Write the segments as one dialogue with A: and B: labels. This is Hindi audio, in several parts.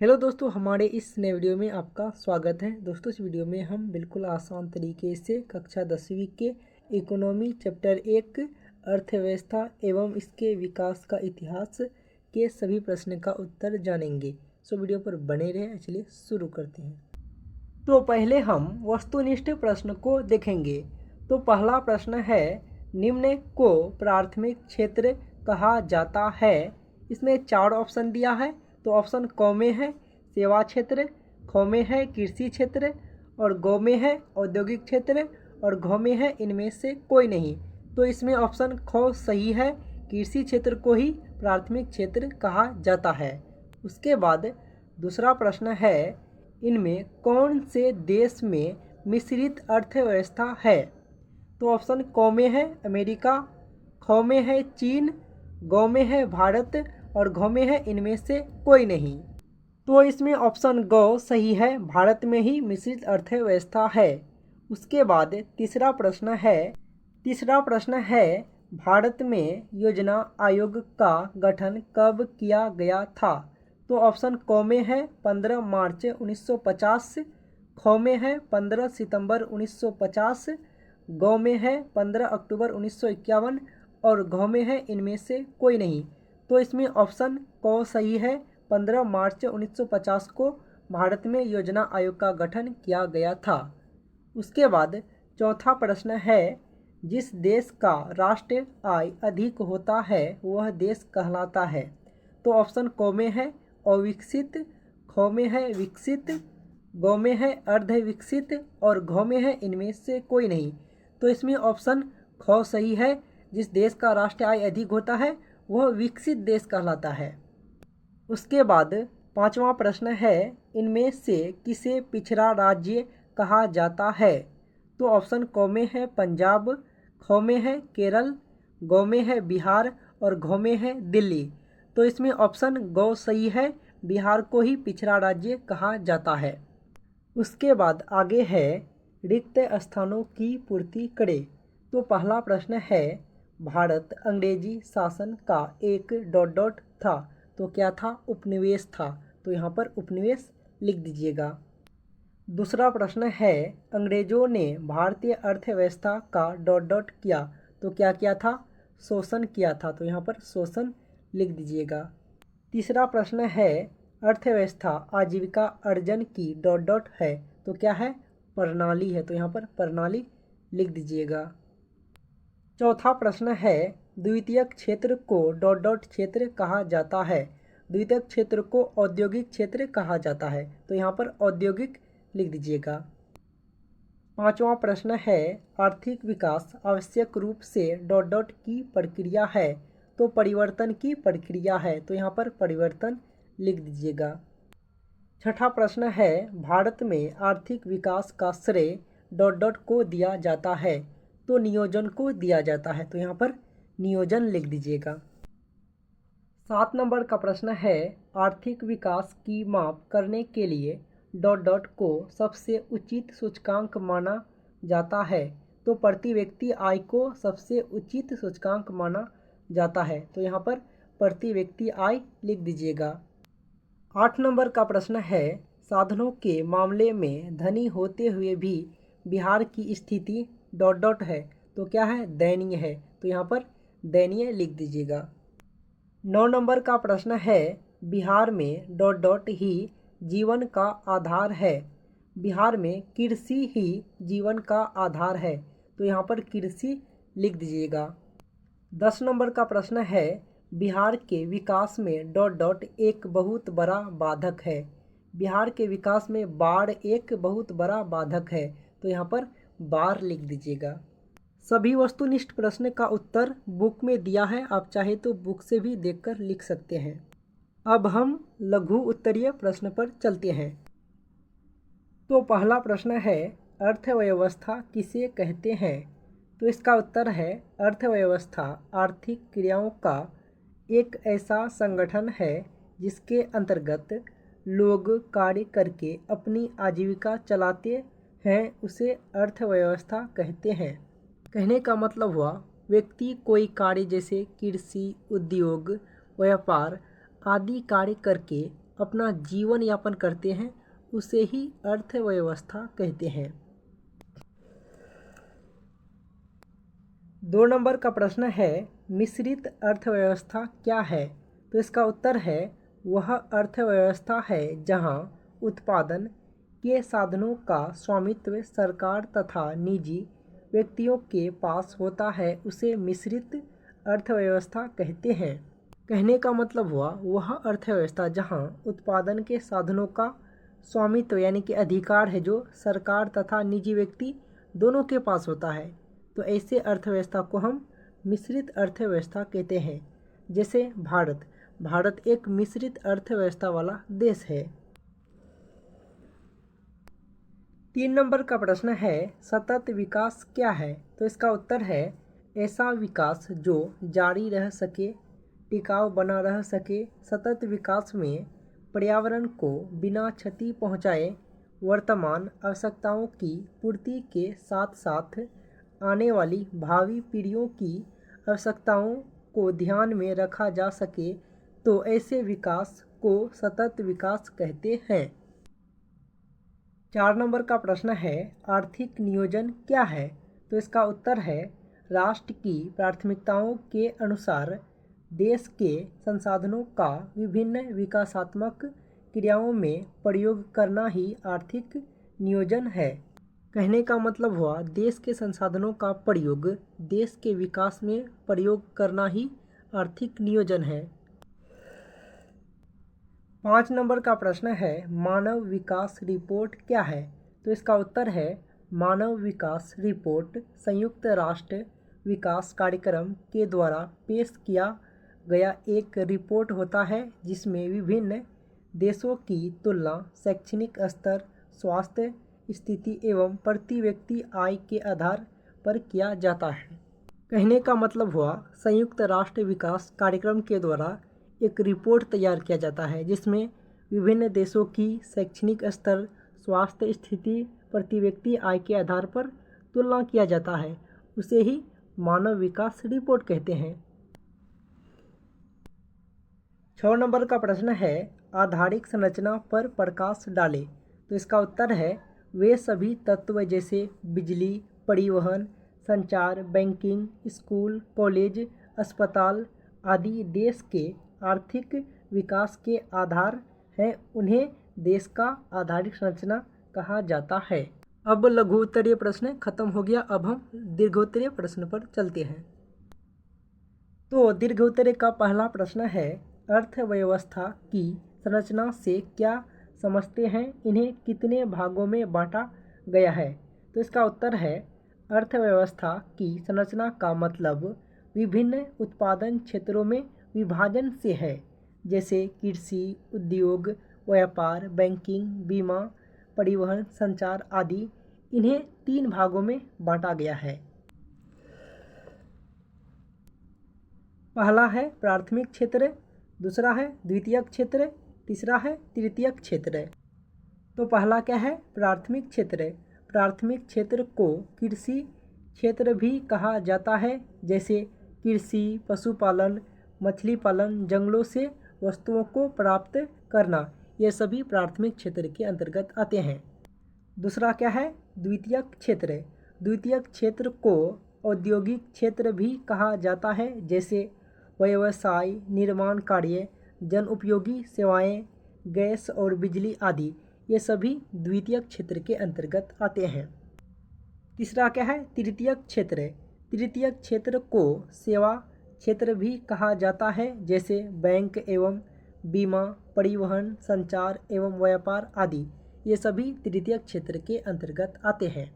A: हेलो दोस्तों, हमारे इस नए वीडियो में आपका स्वागत है। दोस्तों, इस वीडियो में हम बिल्कुल आसान तरीके से कक्षा 10वीं के इकोनॉमी चैप्टर 1 अर्थव्यवस्था एवं इसके विकास का इतिहास के सभी प्रश्न का उत्तर जानेंगे। सो वीडियो पर बने रहें। चलिए शुरू करते हैं। तो पहले हम वस्तुनिष्ठ प्रश्न को देखेंगे। तो पहला प्रश्न है, निम्न को प्राथमिक क्षेत्र कहा जाता है। इसमें 4 ऑप्शन दिया है। तो ऑप्शन क में है सेवा क्षेत्र, ख में है कृषि क्षेत्र, और ग में है औद्योगिक क्षेत्र, और घ में है इनमें से कोई नहीं। तो इसमें ऑप्शन ख सही है। कृषि क्षेत्र को ही प्राथमिक क्षेत्र कहा जाता है। उसके बाद दूसरा प्रश्न है, इनमें कौन से देश में मिश्रित अर्थव्यवस्था है। तो ऑप्शन क में है अमेरिका, ख में है चीन, ग में है भारत, और घ में है इनमें से कोई नहीं। तो इसमें ऑप्शन ग सही है। भारत में ही मिश्रित अर्थव्यवस्था है। उसके बाद तीसरा प्रश्न है, भारत में योजना आयोग का गठन कब किया गया था। तो ऑप्शन क में है 15 मार्च 1950, ख में है 15 सितंबर 1950, ग में है 15 अक्टूबर 1951, और घ में है इनमें से कोई नहीं। तो इसमें ऑप्शन क सही है। 15 मार्च 1950 को भारत में योजना आयोग का गठन किया गया था। उसके बाद चौथा प्रश्न है, जिस देश का राष्ट्रीय आय अधिक होता है वह देश कहलाता है। तो ऑप्शन क में है अविकसित, ख में है विकसित, ग में है अर्ध विकसित, और घ में है इनमें से कोई नहीं। तो इसमें ऑप्शन ख सही है। जिस देश का राष्ट्रीय आय अधिक होता है वह विकसित देश कहलाता है। उसके बाद पांचवा प्रश्न है, इनमें से किसे पिछड़ा राज्य कहा जाता है। तो ऑप्शन क में है पंजाब, ख में है केरल, ग में है बिहार, और घ में है दिल्ली। तो इसमें ऑप्शन ग सही है। बिहार को ही पिछड़ा राज्य कहा जाता है। उसके बाद आगे है, रिक्त स्थानों की पूर्ति करे। तो पहला प्रश्न है, भारत अंग्रेजी शासन का एक डॉट डॉट था। तो क्या था? उपनिवेश था। तो यहाँ पर उपनिवेश लिख दीजिएगा। दूसरा प्रश्न है, अंग्रेजों ने भारतीय अर्थव्यवस्था का डॉट डॉट किया। तो क्या किया था? शोषण किया था। तो यहाँ पर शोषण लिख दीजिएगा। तीसरा प्रश्न है, अर्थव्यवस्था आजीविका अर्जन की डॉट डॉट है। तो क्या है? प्रणाली है। तो यहाँ पर प्रणाली लिख दीजिएगा। चौथा प्रश्न है, द्वितीयक क्षेत्र को डॉट डॉट क्षेत्र कहा जाता है। द्वितीयक क्षेत्र को औद्योगिक क्षेत्र कहा जाता है। तो यहाँ पर औद्योगिक लिख दीजिएगा। पांचवा प्रश्न है, आर्थिक विकास आवश्यक रूप से डॉट डॉट की प्रक्रिया है। तो परिवर्तन की प्रक्रिया है। तो यहाँ पर परिवर्तन लिख दीजिएगा। छठा प्रश्न है, भारत में आर्थिक विकास का श्रेय डॉट डॉट को दिया जाता है। तो नियोजन को दिया जाता है। तो यहाँ पर नियोजन लिख दीजिएगा। 7 नंबर का प्रश्न है, आर्थिक विकास की माप करने के लिए डॉट डॉट को सबसे उचित सूचकांक माना जाता है। तो प्रति व्यक्ति आय को सबसे उचित सूचकांक माना जाता है। तो यहाँ पर प्रति व्यक्ति आय लिख दीजिएगा। 8 नंबर का प्रश्न है, साधनों के मामले में धनी होते हुए भी बिहार की स्थिति डॉट डॉट है। तो क्या है? दयनीय है। तो यहाँ पर दयनीय लिख दीजिएगा। 9 नंबर का प्रश्न है, बिहार में डॉट डॉट ही जीवन का आधार है। बिहार में कृषि ही जीवन का आधार है। तो यहाँ पर कृषि लिख दीजिएगा। 10 नंबर का प्रश्न है, बिहार के विकास में डॉट डॉट एक बहुत बड़ा बाधक है। बिहार के विकास में बाढ़ एक बहुत बड़ा बाधक है। तो यहाँ पर बाढ़ लिख दीजिएगा। सभी वस्तुनिष्ठ प्रश्न का उत्तर बुक में दिया है। आप चाहे तो बुक से भी देखकर लिख सकते हैं। अब हम लघु उत्तरीय प्रश्न पर चलते हैं। तो पहला प्रश्न है, अर्थव्यवस्था किसे कहते हैं। तो इसका उत्तर है, अर्थव्यवस्था आर्थिक क्रियाओं का एक ऐसा संगठन है जिसके अंतर्गत लोग कार्य करके अपनी आजीविका चलाते हैं। उसे अर्थव्यवस्था कहते हैं। कहने का मतलब हुआ, व्यक्ति कोई कार्य जैसे कृषि, उद्योग, व्यापार आदि कार्य करके अपना जीवन यापन करते हैं उसे ही अर्थव्यवस्था कहते हैं। 2 नंबर का प्रश्न है मिश्रित अर्थव्यवस्था क्या है? तो इसका उत्तर है वह अर्थव्यवस्था है जहां उत्पादन के साधनों का स्वामित्व सरकार तथा निजी व्यक्तियों के पास होता है, उसे मिश्रित अर्थव्यवस्था कहते हैं। कहने का मतलब हुआ वह अर्थव्यवस्था जहां उत्पादन के साधनों का स्वामित्व यानी कि अधिकार है जो सरकार तथा निजी व्यक्ति दोनों के पास होता है, तो ऐसे अर्थव्यवस्था को हम मिश्रित अर्थव्यवस्था कहते हैं। जैसे भारत एक मिश्रित अर्थव्यवस्था वाला देश है। 3 नंबर का प्रश्न है सतत विकास क्या है? तो इसका उत्तर है ऐसा विकास जो जारी रह सके, टिकाऊ बना रह सके। सतत विकास में पर्यावरण को बिना क्षति पहुँचाए वर्तमान आवश्यकताओं की पूर्ति के साथ साथ आने वाली भावी पीढ़ियों की आवश्यकताओं को ध्यान में रखा जा सके, तो ऐसे विकास को सतत विकास कहते हैं। 4 नंबर का प्रश्न है आर्थिक नियोजन क्या है? तो इसका उत्तर है राष्ट्र की प्राथमिकताओं के अनुसार देश के संसाधनों का विभिन्न विकासात्मक क्रियाओं में प्रयोग करना ही आर्थिक नियोजन है। कहने का मतलब हुआ देश के संसाधनों का प्रयोग देश के विकास में प्रयोग करना ही आर्थिक नियोजन है। 5 नंबर का प्रश्न है मानव विकास रिपोर्ट क्या है? तो इसका उत्तर है मानव विकास रिपोर्ट संयुक्त राष्ट्र विकास कार्यक्रम के द्वारा पेश किया गया एक रिपोर्ट होता है जिसमें विभिन्न देशों की तुलना शैक्षणिक स्तर, स्वास्थ्य स्थिति एवं प्रति व्यक्ति आय के आधार पर किया जाता है। कहने का मतलब हुआ संयुक्त राष्ट्र विकास कार्यक्रम के द्वारा एक रिपोर्ट तैयार किया जाता है जिसमें विभिन्न देशों की शैक्षणिक स्तर, स्वास्थ्य स्थिति, प्रति व्यक्ति आय के आधार पर तुलना किया जाता है, उसे ही मानव विकास रिपोर्ट कहते हैं। 6 नंबर का प्रश्न है आधारिक संरचना पर प्रकाश डालें। तो इसका उत्तर है वे सभी तत्व जैसे बिजली, परिवहन, संचार, बैंकिंग, स्कूल, कॉलेज, अस्पताल आदि देश के आर्थिक विकास के आधार हैं, उन्हें देश का आधारिक संरचना कहा जाता है। अब लघु उत्तरीय प्रश्न खत्म हो गया, अब हम दीर्घोत्तरीय प्रश्न पर चलते हैं। तो दीर्घोत्तरीय का पहला प्रश्न है अर्थव्यवस्था की संरचना से क्या समझते हैं, इन्हें कितने भागों में बांटा गया है? तो इसका उत्तर है अर्थव्यवस्था की संरचना का मतलब विभिन्न उत्पादन क्षेत्रों में विभाजन से है, जैसे कृषि, उद्योग, व्यापार, बैंकिंग, बीमा, परिवहन, संचार आदि। इन्हें 3 भागों में बांटा गया है। पहला है प्राथमिक क्षेत्र, दूसरा है द्वितीयक क्षेत्र, तीसरा है तृतीयक क्षेत्र। तो पहला क्या है प्राथमिक क्षेत्र। प्राथमिक क्षेत्र को कृषि क्षेत्र भी कहा जाता है, जैसे कृषि, पशुपालन, मछली पालन, जंगलों से वस्तुओं को प्राप्त करना, ये सभी प्राथमिक क्षेत्र के अंतर्गत आते हैं। दूसरा क्या है द्वितीयक क्षेत्र। द्वितीयक क्षेत्र को औद्योगिक क्षेत्र भी कहा जाता है, जैसे व्यवसाय, निर्माण कार्य, जन उपयोगी सेवाएं, गैस और बिजली आदि, ये सभी द्वितीयक क्षेत्र के अंतर्गत आते हैं। तीसरा क्या है तृतीयक क्षेत्र। तृतीयक क्षेत्र को सेवा क्षेत्र भी कहा जाता है, जैसे बैंक एवं बीमा, परिवहन, संचार एवं व्यापार आदि, ये सभी तृतीयक क्षेत्र के अंतर्गत आते हैं।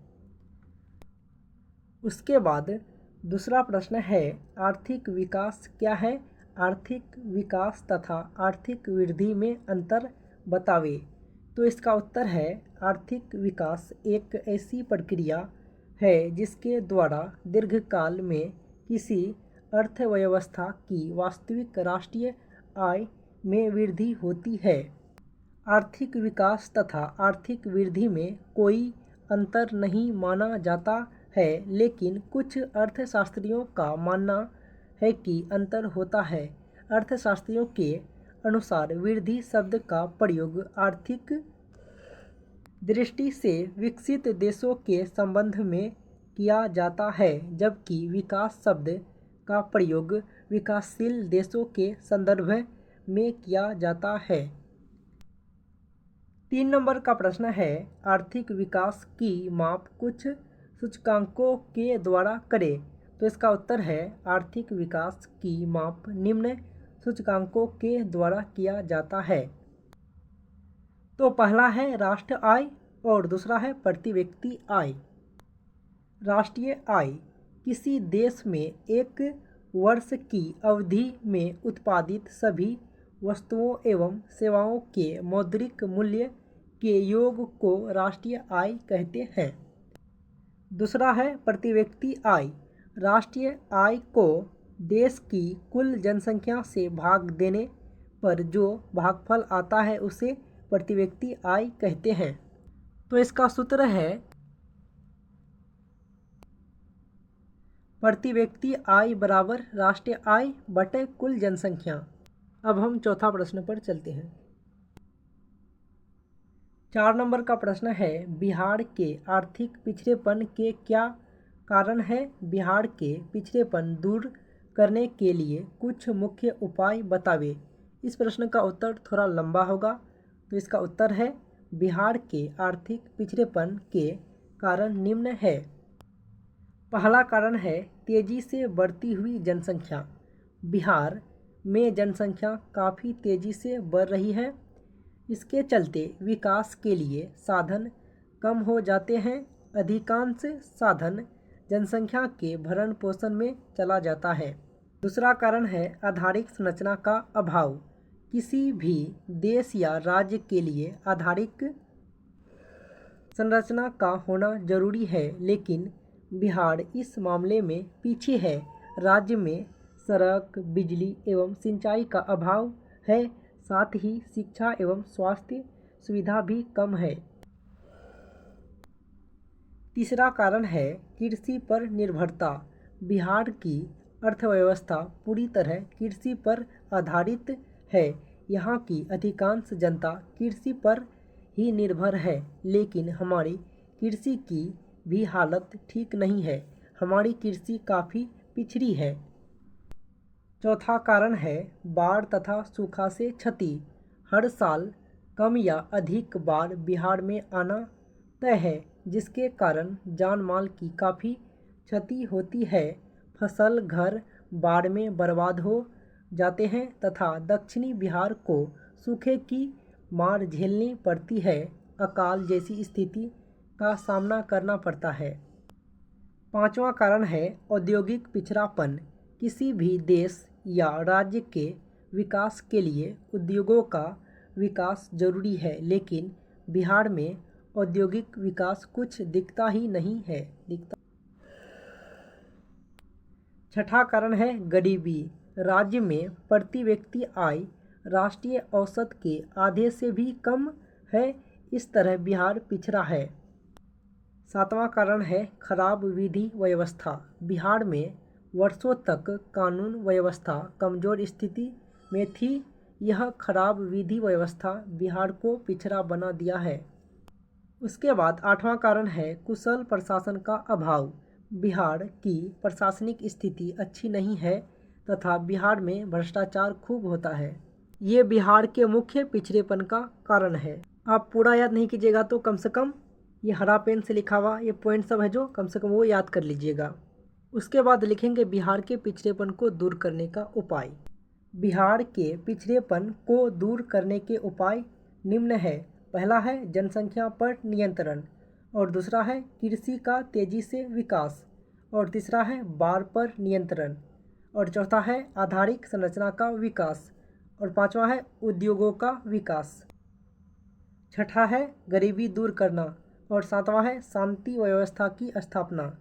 A: उसके बाद दूसरा प्रश्न है आर्थिक विकास क्या है? आर्थिक विकास तथा आर्थिक वृद्धि में अंतर बतावे। तो इसका उत्तर है आर्थिक विकास एक ऐसी प्रक्रिया है जिसके द्वारा दीर्घकाल में किसी अर्थव्यवस्था की वास्तविक राष्ट्रीय आय में वृद्धि होती है। आर्थिक विकास तथा आर्थिक वृद्धि में कोई अंतर नहीं माना जाता है, लेकिन कुछ अर्थशास्त्रियों का मानना है कि अंतर होता है। अर्थशास्त्रियों के अनुसार वृद्धि शब्द का प्रयोग आर्थिक दृष्टि से विकसित देशों के संबंध में किया जाता है, जबकि विकास शब्द का प्रयोग विकासशील देशों के संदर्भ में किया जाता है। 3 नंबर का प्रश्न है, आर्थिक विकास की माप कुछ सूचकांकों के द्वारा करें। तो इसका उत्तर है, आर्थिक विकास की माप निम्न सूचकांकों के द्वारा किया जाता है। तो पहला है राष्ट्र आय और दूसरा है प्रति व्यक्ति आय। राष्ट्रीय आय किसी देश में एक वर्ष की अवधि में उत्पादित सभी वस्तुओं एवं सेवाओं के मौद्रिक मूल्य के योग को राष्ट्रीय आय कहते हैं। दूसरा है प्रति व्यक्ति आय। राष्ट्रीय आय को देश की कुल जनसंख्या से भाग देने पर जो भागफल आता है उसे प्रति व्यक्ति आय कहते हैं। तो इसका सूत्र है प्रति व्यक्ति आय बराबर राष्ट्रीय आय बटे कुल जनसंख्या। अब हम चौथा प्रश्न पर चलते हैं। 4 नंबर का प्रश्न है, बिहार के आर्थिक पिछड़ेपन के क्या कारण है? बिहार के पिछड़ेपन दूर करने के लिए कुछ मुख्य उपाय बतावे। इस प्रश्न का उत्तर थोड़ा लंबा होगा, तो इसका उत्तर है, बिहार के आर्थिक पिछड़ेपन के कारण निम्न है। पहला कारण है तेजी से बढ़ती हुई जनसंख्या। बिहार में जनसंख्या काफ़ी तेजी से बढ़ रही है। इसके चलते विकास के लिए साधन कम हो जाते हैं। अधिकांश साधन जनसंख्या के भरण पोषण में चला जाता है। दूसरा कारण है आधारिक संरचना का अभाव। किसी भी देश या राज्य के लिए आधारिक संरचना का होना जरूरी है, लेकिन बिहार इस मामले में पीछे है। राज्य में सड़क, बिजली एवं सिंचाई का अभाव है, साथ ही शिक्षा एवं स्वास्थ्य सुविधा भी कम है। तीसरा कारण है कृषि पर निर्भरता। बिहार की अर्थव्यवस्था पूरी तरह कृषि पर आधारित है। यहाँ की अधिकांश जनता कृषि पर ही निर्भर है, लेकिन हमारी कृषि की भी हालत ठीक नहीं है। हमारी कृषि काफ़ी पिछड़ी है। चौथा कारण है बाढ़ तथा सूखा से क्षति। हर साल कम या अधिक बाढ़ बिहार में आना तय है, जिसके कारण जान माल की काफ़ी क्षति होती है। फसल, घर बाढ़ में बर्बाद हो जाते हैं तथा दक्षिणी बिहार को सूखे की मार झेलनी पड़ती है। अकाल जैसी स्थिति का सामना करना पड़ता है। पांचवा कारण है औद्योगिक पिछड़ापन। किसी भी देश या राज्य के विकास के लिए उद्योगों का विकास जरूरी है, लेकिन बिहार में औद्योगिक विकास कुछ दिखता ही नहीं है। छठा कारण है गरीबी। राज्य में प्रति व्यक्ति आय राष्ट्रीय औसत के आधे से भी कम है। इस तरह बिहार पिछड़ा है। सातवां कारण है खराब विधि व्यवस्था। बिहार में वर्षों तक कानून व्यवस्था कमजोर स्थिति में थी। यह खराब विधि व्यवस्था बिहार को पिछड़ा बना दिया है। उसके बाद आठवां कारण है कुशल प्रशासन का अभाव। बिहार की प्रशासनिक स्थिति अच्छी नहीं है तथा बिहार में भ्रष्टाचार खूब होता है। ये बिहार के मुख्य पिछड़ेपन का कारण है। आप पूरा याद नहीं कीजिएगा तो कम से कम ये हरा पेन से लिखा हुआ ये पॉइंट सब है जो कम से कम वो याद कर लीजिएगा। उसके बाद लिखेंगे बिहार के पिछड़ेपन को दूर करने का उपाय। बिहार के पिछड़ेपन को दूर करने के उपाय निम्न है। पहला है जनसंख्या पर नियंत्रण, और दूसरा है कृषि का तेजी से विकास, और तीसरा है बाढ़ पर नियंत्रण, और चौथा है आधारिक संरचना का विकास, और पांचवा है उद्योगों का विकास। छठा है गरीबी दूर करना, और सातवां है शांति व्यवस्था की स्थापना,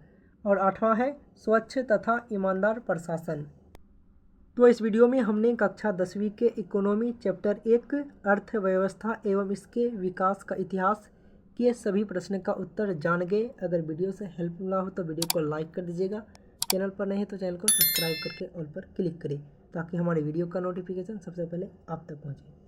A: और आठवां है स्वच्छ तथा ईमानदार प्रशासन। तो इस वीडियो में हमने कक्षा 10वीं के इकोनॉमी चैप्टर 1 अर्थव्यवस्था एवं इसके विकास का इतिहास के सभी प्रश्न का उत्तर जान गए। अगर वीडियो से हेल्प मिला हो तो वीडियो को लाइक कर दीजिएगा। चैनल पर नहीं है तो चैनल को सब्सक्राइब करके ऑल पर क्लिक करें। ताकि हमारे वीडियो का नोटिफिकेशन सबसे पहले आप तक पहुँचे।